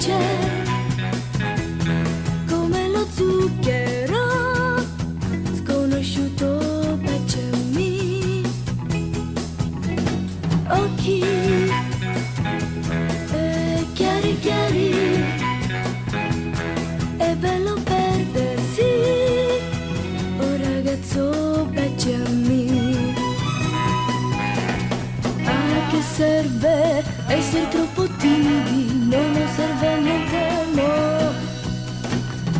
dolce come lo zucchero sconosciuto, baciami. Occhi chiari chiari, è bello perdersi. Oh ragazzo, baciami. A che serve essere troppo timidi? No, non serve niente, no.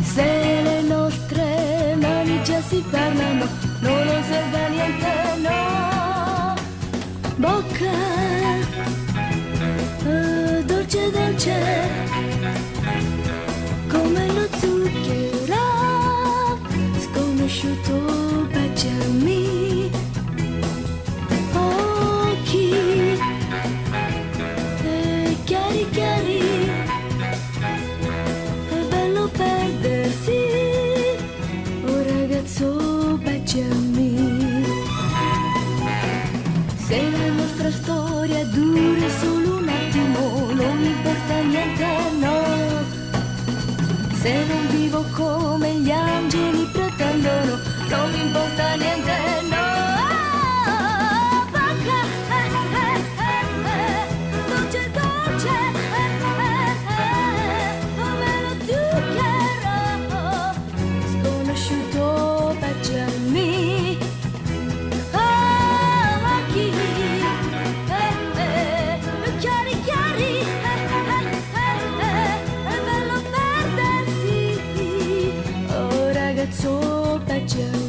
Se le nostre mani già si parlano, no, non serve a niente, no. Bocca dolce dolce come lo zucchero sconosciuto, baciami. Occhi chiari chiari, è bello perdersi. Oh ragazzo, baciami. Se la nostra storia dura solo un attimo, non mi importa niente, no. Se non vivo come gli angeli pretendono, non mi importa niente, no. Bocca dolce dolce come lo zucchero sconosciuto, baciami. Occhi chiari chiari, è bello perdersi. Oh ragazzo, baciami.